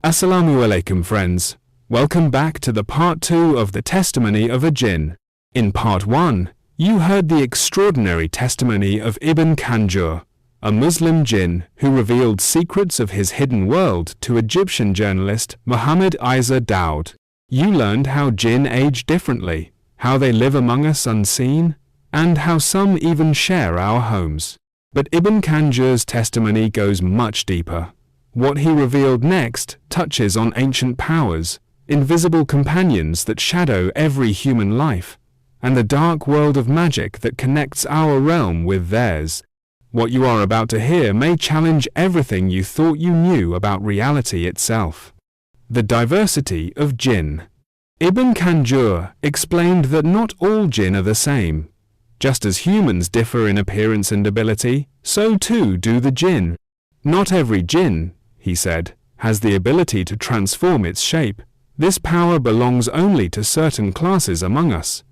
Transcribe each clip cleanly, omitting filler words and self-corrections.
Assalamu alaikum friends, welcome back to the part 2 of the testimony of a jinn. In part 1, you heard the extraordinary testimony of Ibn Kanjur, a Muslim jinn who revealed secrets of his hidden world to Egyptian journalist Muhammad Isa Daud. You learned how jinn age differently, how they live among us unseen, and how some even share our homes. But Ibn Kanjur's testimony goes much deeper. What he revealed next touches on ancient powers, invisible companions that shadow every human life, and the dark world of magic that connects our realm with theirs. What you are about to hear may challenge everything you thought you knew about reality itself. The diversity of jinn. Ibn Kanjur explained that not all jinn are the same. Just as humans differ in appearance and ability, so too do the jinn. Not every jinn, he said, has the ability to transform its shape. This power belongs only to certain classes among us.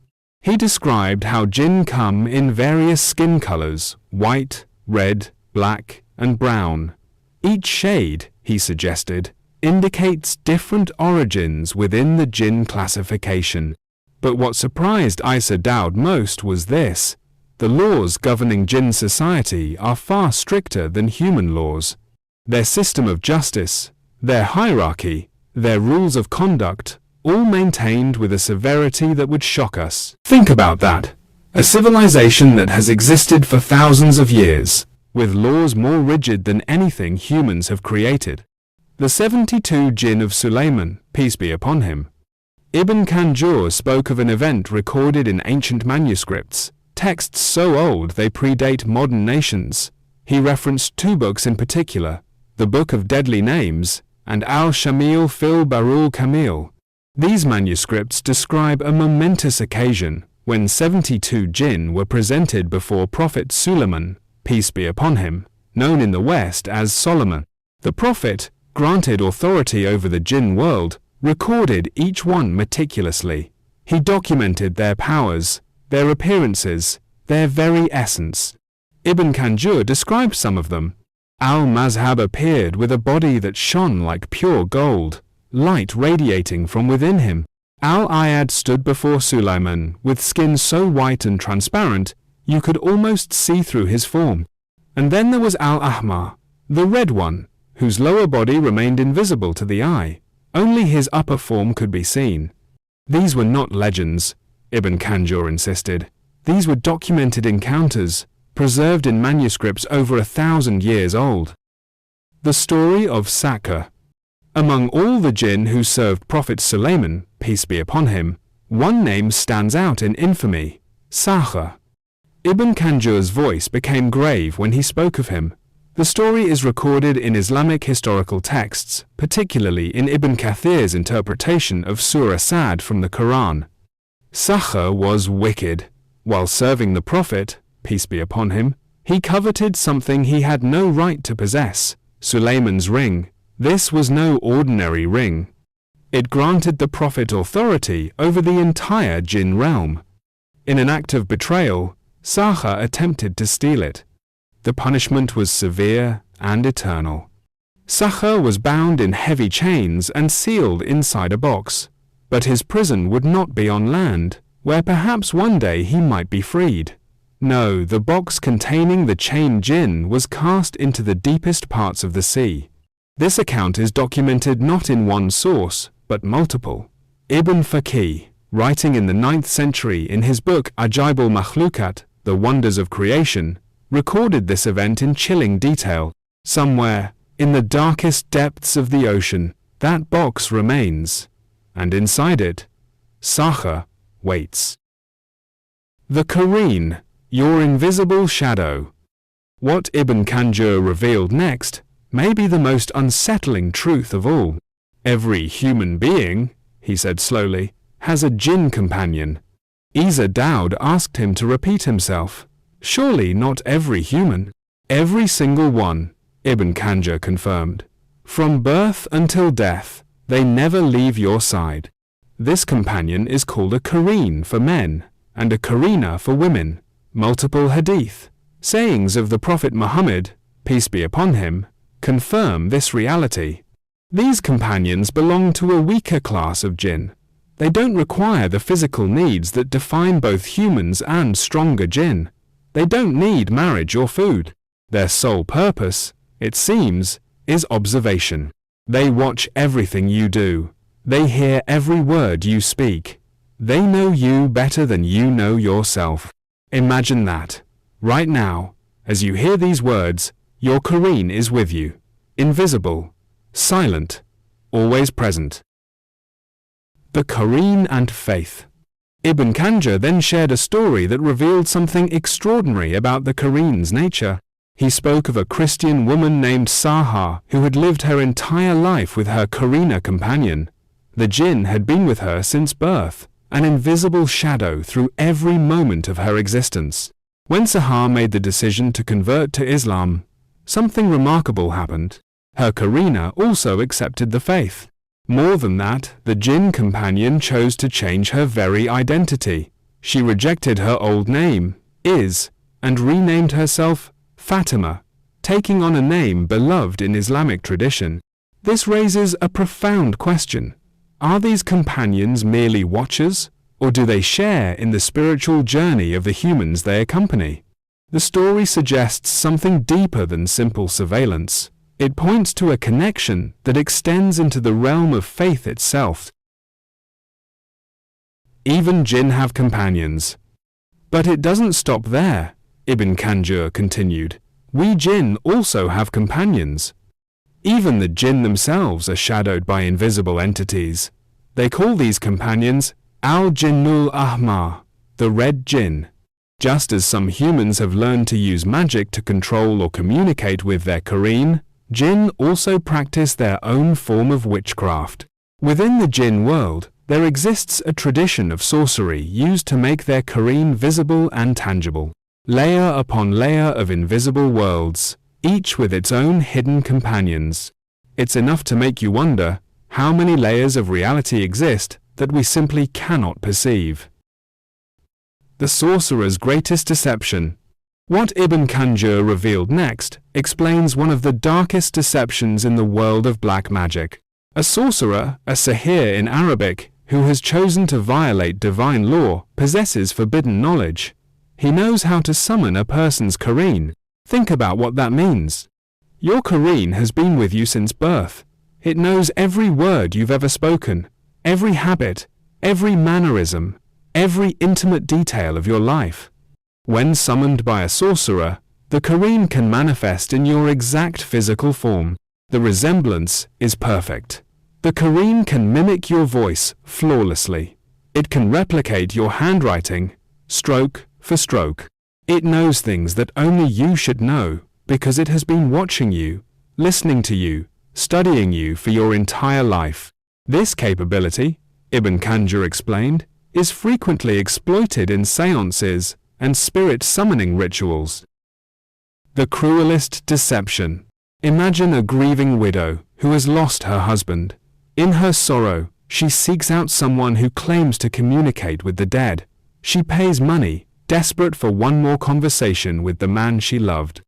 He described how jinn come in various skin colors: white, red, black, and brown. Each shade, he suggested, indicates different origins within the jinn classification. But what surprised Isa Daud most was this: the laws governing jinn society are far stricter than human laws. Their system of justice, their hierarchy, their rules of conduct, all maintained with a severity that would shock us. Think about that. A civilization that has existed for thousands of years, with laws more rigid than anything humans have created. The 72 jinn of Sulaiman, peace be upon him. Ibn Kanjur spoke of an event recorded in ancient manuscripts, texts so old they predate modern nations. He referenced two books in particular, the Book of Deadly Names and Al-Shamil fil Barul Kamil. These manuscripts describe a momentous occasion when 72 jinn were presented before Prophet Sulaiman, peace be upon him, known in the West as Solomon. The Prophet, granted authority over the jinn world, recorded each one meticulously. He documented their powers, their appearances, their very essence. Ibn Kanjur described some of them. Al-Mazhab appeared with a body that shone like pure gold, light radiating from within him. Al-Ayad stood before Sulaiman with skin so white and transparent you could almost see through his form. And then there was Al-Ahmar, the red one, whose lower body remained invisible to the eye. Only his upper form could be seen. These were not legends, Ibn Kanjur insisted. These were documented encounters, preserved in manuscripts over 1,000 years old. The story of Sakhr. Among all the jinn who served Prophet Sulaiman, peace be upon him, one name stands out in infamy: Sakhr. Ibn Kanjur's voice became grave when he spoke of him. The story is recorded in Islamic historical texts, particularly in Ibn Kathir's interpretation of Surah Sad from the Quran. Sakhr was wicked. While serving the Prophet, peace be upon him, he coveted something he had no right to possess: Sulaiman's ring. This was no ordinary ring. It granted the Prophet authority over the entire jinn realm. In an act of betrayal, Sakhr attempted to steal it. The punishment was severe and eternal. Sakhr was bound in heavy chains and sealed inside a box. But his prison would not be on land, where perhaps one day he might be freed. No, the box containing the chained jinn was cast into the deepest parts of the sea. This account is documented not in one source, but multiple. Ibn Faqih, writing in the 9th century in his book Ajaib al-Makhlukat, The Wonders of Creation, recorded this event in chilling detail. Somewhere, in the darkest depths of the ocean, that box remains, and inside it, Sakhr waits. The Qareen, your invisible shadow. What Ibn Kanjur revealed next may be the most unsettling truth of all. Every human being, he said slowly, has a jinn companion. Isa Daud asked him to repeat himself. Surely not every human. Every single one, Ibn Kanjur confirmed. From birth until death, they never leave your side. This companion is called a Qareen for men, and a Qareena for women. Multiple hadith, sayings of the Prophet Muhammad, peace be upon him, confirm this reality. These companions belong to a weaker class of jinn. They don't require the physical needs that define both humans and stronger jinn. They don't need marriage or food. Their sole purpose, it seems, is observation. They watch everything you do. They hear every word you speak. They know you better than you know yourself. Imagine that. Right now, as you hear these words, your Qareen is with you. Invisible, silent, always present. The Qareen and faith. Ibn Kanjur then shared a story that revealed something extraordinary about the Qareen's nature. He spoke of a Christian woman named Saha who had lived her entire life with her Qareena companion. The jinn had been with her since birth, an invisible shadow through every moment of her existence. When Saha made the decision to convert to Islam, something remarkable happened. Her Qareena also accepted the faith. More than that, the jinn companion chose to change her very identity. She rejected her old name, and renamed herself Fatima, taking on a name beloved in Islamic tradition. This raises a profound question. Are these companions merely watchers, or do they share in the spiritual journey of the humans they accompany? The story suggests something deeper than simple surveillance. It points to a connection that extends into the realm of faith itself. Even jinn have companions. But it doesn't stop there, Ibn Kanjur continued. We jinn also have companions. Even the jinn themselves are shadowed by invisible entities. They call these companions Al-Jinnul Ahmar, the red jinn. Just as some humans have learned to use magic to control or communicate with their Qareen, jinn also practice their own form of witchcraft. Within the jinn world, there exists a tradition of sorcery used to make their Qareen visible and tangible. Layer upon layer of invisible worlds, each with its own hidden companions. It's enough to make you wonder how many layers of reality exist that we simply cannot perceive. The sorcerer's greatest deception. What Ibn Kanjur revealed next explains one of the darkest deceptions in the world of black magic. A sorcerer, a sahir in Arabic, who has chosen to violate divine law, possesses forbidden knowledge. He knows how to summon a person's Qareen. Think about what that means. Your Qareen has been with you since birth. It knows every word you've ever spoken, every habit, every mannerism, every intimate detail of your life. When summoned by a sorcerer, the Qareen can manifest in your exact physical form. The resemblance is perfect. The Qareen can mimic your voice flawlessly. It can replicate your handwriting, stroke for stroke. It knows things that only you should know because it has been watching you, listening to you, studying you for your entire life. This capability, Ibn Kanjur explained, is frequently exploited in seances and spirit summoning rituals. The cruelest deception. Imagine a grieving widow who has lost her husband. In her sorrow, she seeks out someone who claims to communicate with the dead. She pays money, desperate for one more conversation with the man she loved.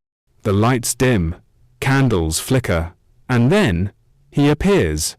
The lights dim, candles flicker, and then he appears.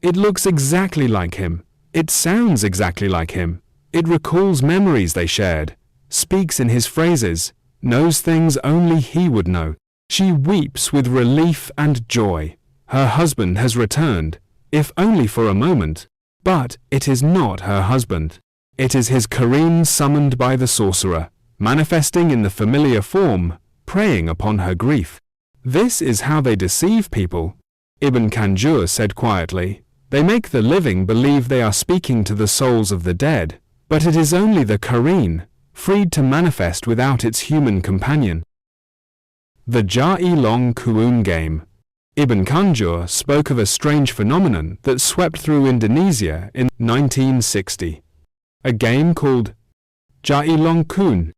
It looks exactly like him. It sounds exactly like him. It recalls memories they shared, speaks in his phrases, knows things only he would know. She weeps with relief and joy. Her husband has returned, if only for a moment. But it is not her husband. It is his Qareen summoned by the sorcerer, manifesting in the familiar form, preying upon her grief. This is how they deceive people. Ibn Kanjur said quietly, they make the living believe they are speaking to the souls of the dead, but it is only the Qareen, freed to manifest without its human companion. The Ja'i-Long Kuun game. Ibn Kanjur spoke of a strange phenomenon that swept through Indonesia in 1960. A game called Ja'i-Long Kuun.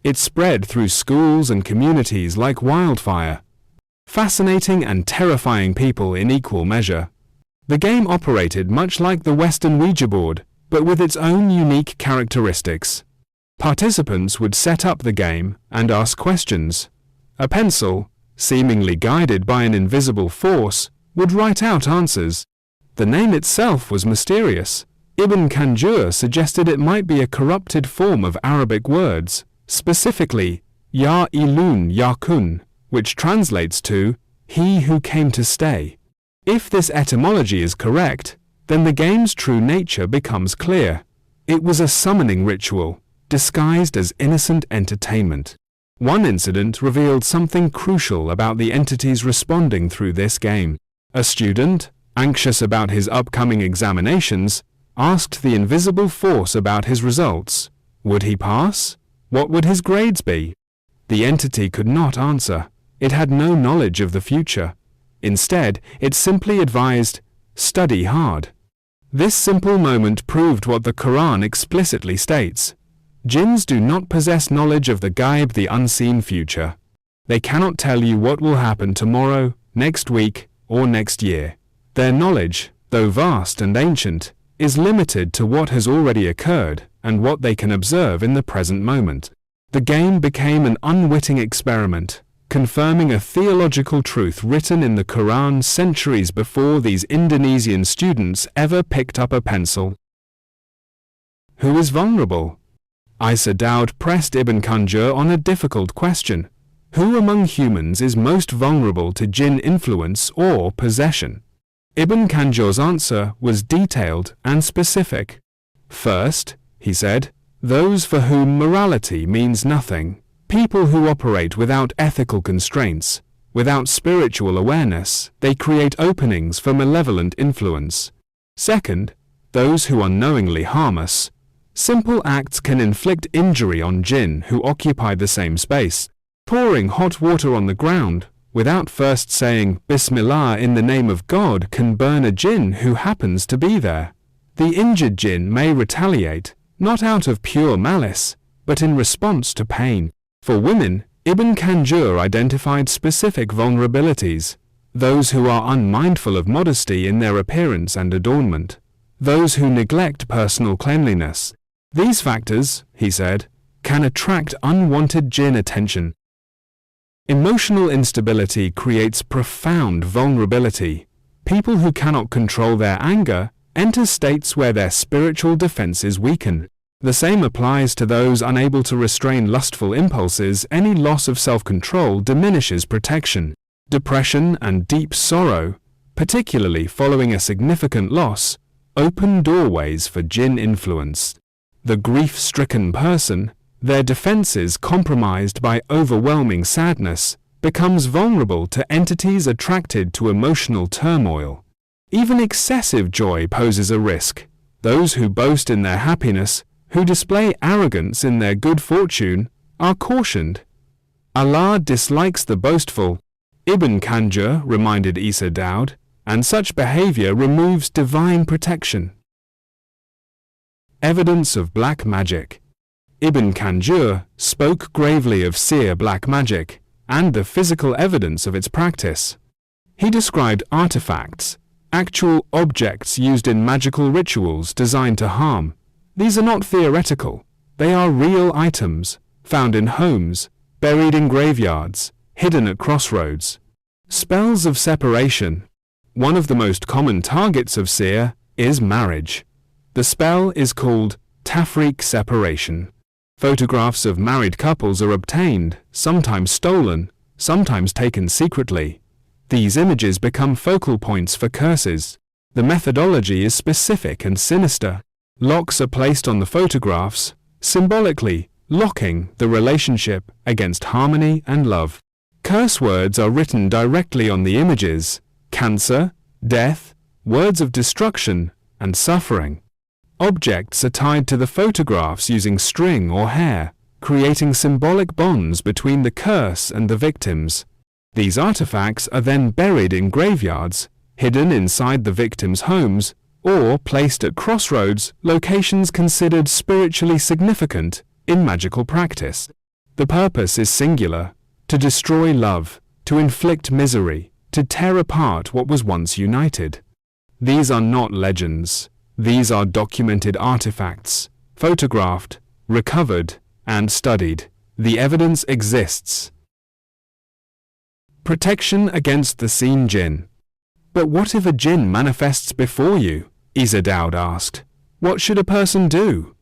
It spread through schools and communities like wildfire, fascinating and terrifying people in equal measure. The game operated much like the Western Ouija board, but with its own unique characteristics. Participants would set up the game and ask questions. A pencil, seemingly guided by an invisible force, would write out answers. The name itself was mysterious. Ibn Kanjur suggested it might be a corrupted form of Arabic words, specifically Ya Ilun Yakun, which translates to He who came to stay. If this etymology is correct, then the game's true nature becomes clear. It was a summoning ritual, disguised as innocent entertainment. One incident revealed something crucial about the entities responding through this game. A student, anxious about his upcoming examinations, asked the invisible force about his results. Would he pass? What would his grades be? The entity could not answer. It had no knowledge of the future. Instead, it simply advised, "Study hard." This simple moment proved what the Quran explicitly states. Jinns do not possess knowledge of the ghaib, the unseen future. They cannot tell you what will happen tomorrow, next week, or next year. Their knowledge, though vast and ancient, is limited to what has already occurred and what they can observe in the present moment. The game became an unwitting experiment, confirming a theological truth written in the Quran centuries before these Indonesian students ever picked up a pencil. Who is vulnerable? Isa Daud pressed Ibn Kanjur on a difficult question. Who among humans is most vulnerable to jinn influence or possession? Ibn Kanjur's answer was detailed and specific. First, he said, those for whom morality means nothing, people who operate without ethical constraints, without spiritual awareness, they create openings for malevolent influence. Second, those who unknowingly harm us. Simple acts can inflict injury on jinn who occupy the same space. Pouring hot water on the ground, without first saying Bismillah in the name of God, can burn a jinn who happens to be there. The injured jinn may retaliate, not out of pure malice, but in response to pain. For women, Ibn Kanjur identified specific vulnerabilities: those who are unmindful of modesty in their appearance and adornment, those who neglect personal cleanliness. These factors, he said, can attract unwanted jinn attention. Emotional instability creates profound vulnerability. People who cannot control their anger enter states where their spiritual defenses weaken. The same applies to those unable to restrain lustful impulses. Any loss of self-control diminishes protection. Depression and deep sorrow, particularly following a significant loss, open doorways for jinn influence. The grief-stricken person, their defenses compromised by overwhelming sadness, becomes vulnerable to entities attracted to emotional turmoil. Even excessive joy poses a risk. Those who boast in their happiness, who display arrogance in their good fortune, are cautioned. Allah dislikes the boastful, Ibn Kanjur reminded Isa Daud, and such behavior removes divine protection. Evidence of black magic. Ibn Kanjur spoke gravely of seer black magic and the physical evidence of its practice. He described artifacts, actual objects used in magical rituals designed to harm. These are not theoretical. They are real items, found in homes, buried in graveyards, hidden at crossroads. Spells of separation. One of the most common targets of seer is marriage. The spell is called tafriq separation. Photographs of married couples are obtained, sometimes stolen, sometimes taken secretly. These images become focal points for curses. The methodology is specific and sinister. Locks are placed on the photographs, symbolically locking the relationship against harmony and love. Curse words are written directly on the images: cancer, death, words of destruction, and suffering. Objects are tied to the photographs using string or hair, creating symbolic bonds between the curse and the victims. These artifacts are then buried in graveyards, hidden inside the victims' homes, or placed at crossroads, locations considered spiritually significant in magical practice. The purpose is singular: to destroy love, to inflict misery, to tear apart what was once united. These are not legends. These are documented artifacts, photographed, recovered, and studied. The evidence exists. Protection against the seen jinn. But what if a jinn manifests before you? Isa Daud asked. What should a person do?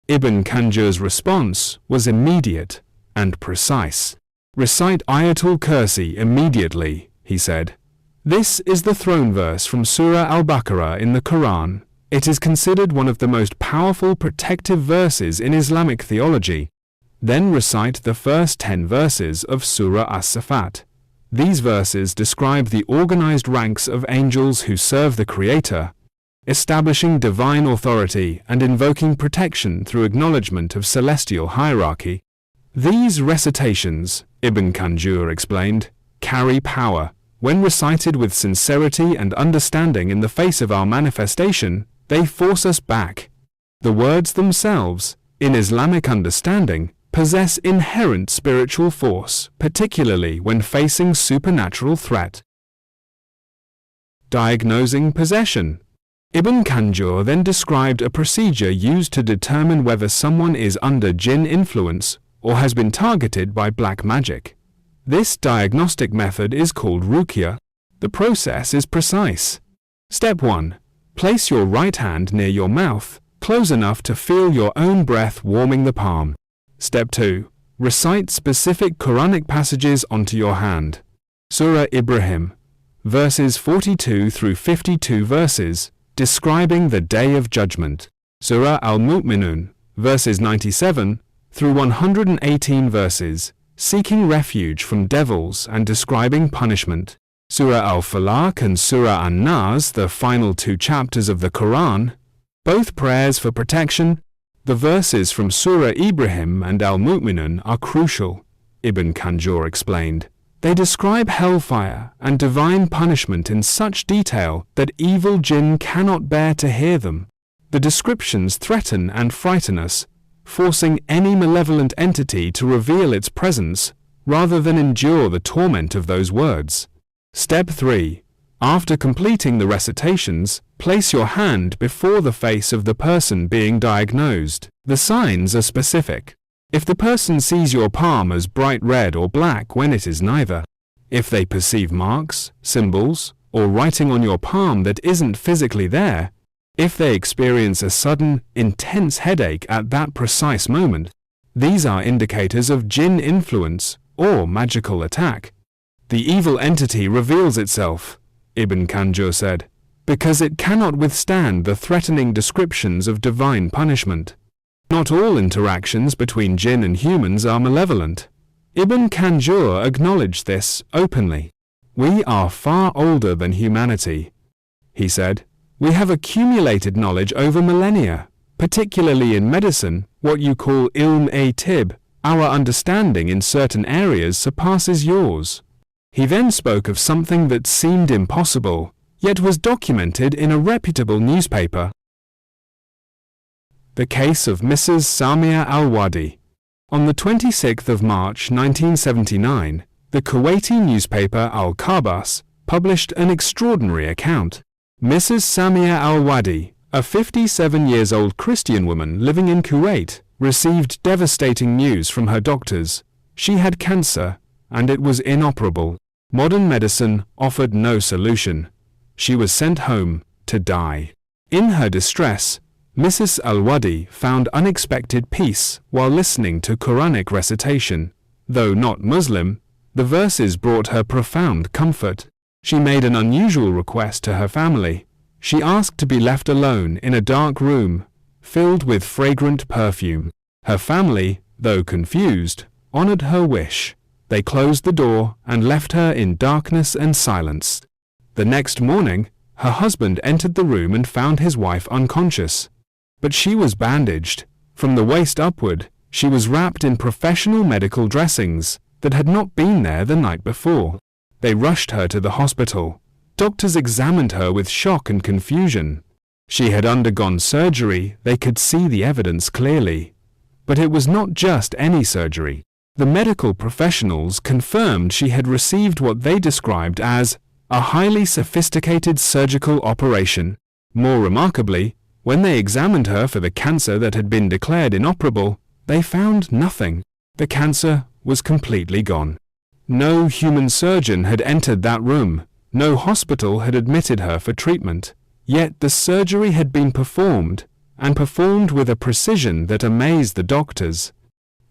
Ibn Kanjur's response was immediate and precise. Recite Ayatul Kursi immediately, he said. This is the throne verse from Surah Al-Baqarah in the Quran. It is considered one of the most powerful protective verses in Islamic theology. Then recite the first 10 verses of Surah As-Safat. These verses describe the organized ranks of angels who serve the Creator, establishing divine authority and invoking protection through acknowledgement of celestial hierarchy. These recitations, Ibn Kanjur explained, carry power. When recited with sincerity and understanding in the face of our manifestation, they force us back. The words themselves, in Islamic understanding, possess inherent spiritual force, particularly when facing supernatural threat. Diagnosing possession. Ibn Kanjur then described a procedure used to determine whether someone is under jinn influence or has been targeted by black magic. This diagnostic method is called Ruqyah. The process is precise. Step 1. Place your right hand near your mouth, close enough to feel your own breath warming the palm. Step 2. Recite specific Quranic passages onto your hand. Surah Ibrahim, verses 42 through 52 verses, describing the Day of Judgment. Surah Al-Mu'minun, verses 97 through 118 verses, seeking refuge from devils and describing punishment. Surah Al-Falaq and Surah An-Nas, the final 2 chapters of the Quran, both prayers for protection. The verses from Surah Ibrahim and Al-Mu'minun are crucial, Ibn Kanjur explained. They describe hellfire and divine punishment in such detail that evil jinn cannot bear to hear them. The descriptions threaten and frighten us, forcing any malevolent entity to reveal its presence rather than endure the torment of those words. Step 3. After completing the recitations, place your hand before the face of the person being diagnosed. The signs are specific. If the person sees your palm as bright red or black when it is neither, if they perceive marks, symbols, or writing on your palm that isn't physically there, if they experience a sudden, intense headache at that precise moment, these are indicators of jinn influence or magical attack. The evil entity reveals itself, Ibn Kanjur said, because it cannot withstand the threatening descriptions of divine punishment. Not all interactions between jinn and humans are malevolent. Ibn Kanjur acknowledged this openly. We are far older than humanity, he said. We have accumulated knowledge over millennia, particularly in medicine, what you call ilm-e-tib. Our understanding in certain areas surpasses yours. He then spoke of something that seemed impossible, yet was documented in a reputable newspaper. The case of Mrs. Samia Al-Wadi. On the 26th of March 1979, the Kuwaiti newspaper Al-Kabas published an extraordinary account. Mrs. Samia Al-Wadi, a 57-years-old Christian woman living in Kuwait, received devastating news from her doctors. She had cancer, and it was inoperable. Modern medicine offered no solution. She was sent home to die. In her distress, Mrs. Al-Wadi found unexpected peace while listening to Quranic recitation. Though not Muslim, the verses brought her profound comfort. She made an unusual request to her family. She asked to be left alone in a dark room, filled with fragrant perfume. Her family, though confused, honored her wish. They closed the door and left her in darkness and silence. The next morning, her husband entered the room and found his wife unconscious. But she was bandaged. From the waist upward, she was wrapped in professional medical dressings that had not been there the night before. They rushed her to the hospital. Doctors examined her with shock and confusion. She had undergone surgery, they could see the evidence clearly. But it was not just any surgery. The medical professionals confirmed she had received what they described as a highly sophisticated surgical operation. More remarkably, when they examined her for the cancer that had been declared inoperable, they found nothing. The cancer was completely gone. No human surgeon had entered that room. No hospital had admitted her for treatment, yet the surgery had been performed, and performed with a precision that amazed the doctors.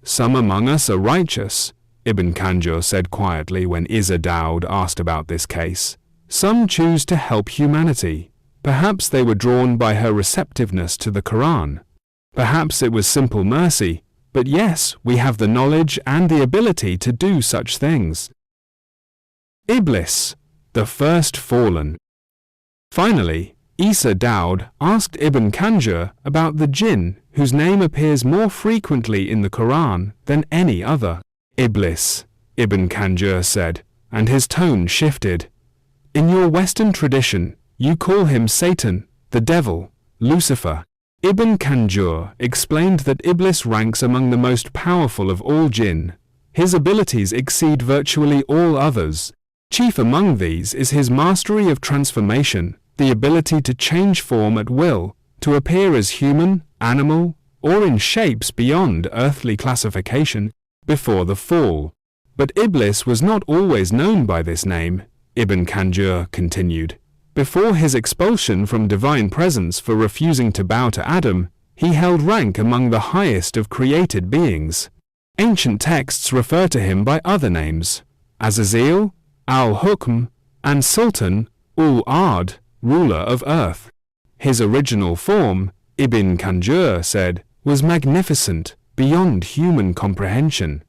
Some among us are righteous, Ibn Kanjur said quietly when Isa Daud asked about this case. Some choose to help humanity. Perhaps they were drawn by her receptiveness to the Quran. Perhaps it was simple mercy, but yes, we have the knowledge and the ability to do such things. Iblis, the first fallen. Finally, Isa Daud asked Ibn Kanjur about the jinn whose name appears more frequently in the Quran than any other. Iblis, Ibn Kanjur said, and his tone shifted. In your Western tradition, you call him Satan, the devil, Lucifer. Ibn Kanjur explained that Iblis ranks among the most powerful of all jinn. His abilities exceed virtually all others. Chief among these is his mastery of transformation, the ability to change form at will, to appear as human, animal, or in shapes beyond earthly classification, before the fall. But Iblis was not always known by this name, Ibn Kanjur continued. Before his expulsion from divine presence for refusing to bow to Adam, he held rank among the highest of created beings. Ancient texts refer to him by other names, Azazel, Al-Hukm, and Sultan, Ul-Ard, ruler of earth. His original form, Ibn Kanjur said, was magnificent, beyond human comprehension.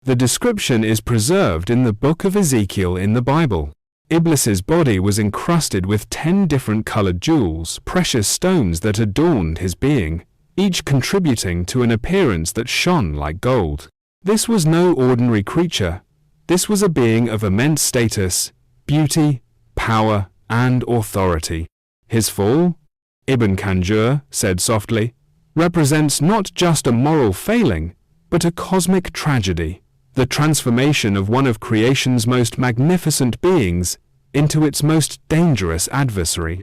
The description is preserved in the book of Ezekiel in the Bible. Iblis's body was encrusted with 10 different colored jewels, precious stones that adorned his being, each contributing to an appearance that shone like gold. This was no ordinary creature. This was a being of immense status, beauty, power, and authority. His fall, Ibn Kanjur said softly, represents not just a moral failing, but a cosmic tragedy, the transformation of one of creation's most magnificent beings into its most dangerous adversary.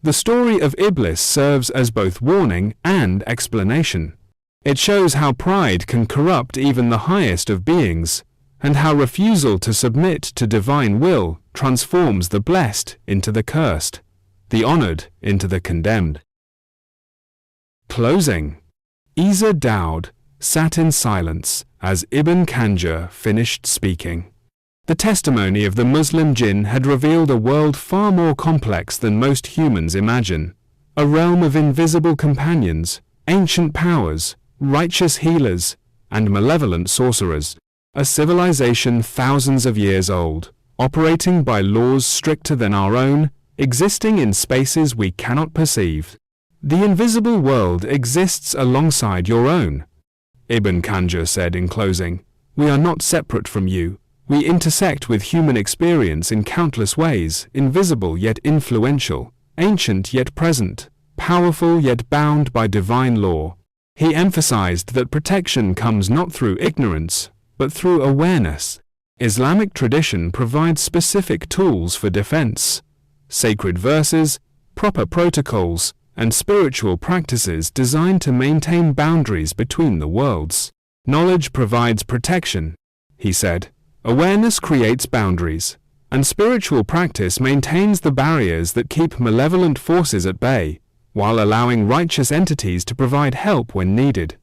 The story of Iblis serves as both warning and explanation. It shows how pride can corrupt even the highest of beings, and how refusal to submit to divine will transforms the blessed into the cursed, the honored into the condemned. Closing. Isa Daud sat in silence as Ibn Kanjur finished speaking. The testimony of the Muslim Jinn had revealed a world far more complex than most humans imagine, a realm of invisible companions, ancient powers, righteous healers, and malevolent sorcerers, a civilization thousands of years old, operating by laws stricter than our own, existing in spaces we cannot perceive. The invisible world exists alongside your own. Ibn Kanjur said in closing, we are not separate from you. We intersect with human experience in countless ways, invisible yet influential, ancient yet present, powerful yet bound by divine law. He emphasized that protection comes not through ignorance, but through awareness. Islamic tradition provides specific tools for defense, sacred verses, proper protocols, and spiritual practices designed to maintain boundaries between the worlds. Knowledge provides protection, he said. Awareness creates boundaries, and spiritual practice maintains the barriers that keep malevolent forces at bay, while allowing righteous entities to provide help when needed.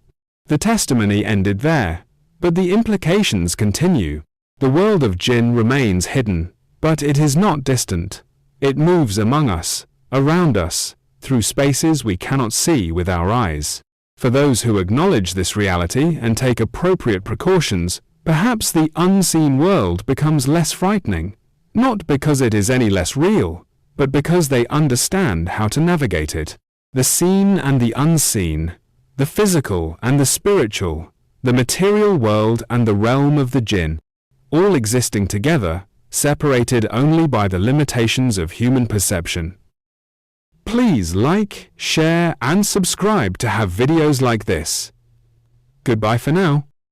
The testimony ended there, but the implications continue. The world of jinn remains hidden, but it is not distant. It moves among us, around us, through spaces we cannot see with our eyes. For those who acknowledge this reality and take appropriate precautions, perhaps the unseen world becomes less frightening, not because it is any less real, but because they understand how to navigate it. The seen and the unseen, the physical and the spiritual, the material world and the realm of the jinn, all existing together, separated only by the limitations of human perception. Please like, share, and subscribe to have videos like this. Goodbye for now.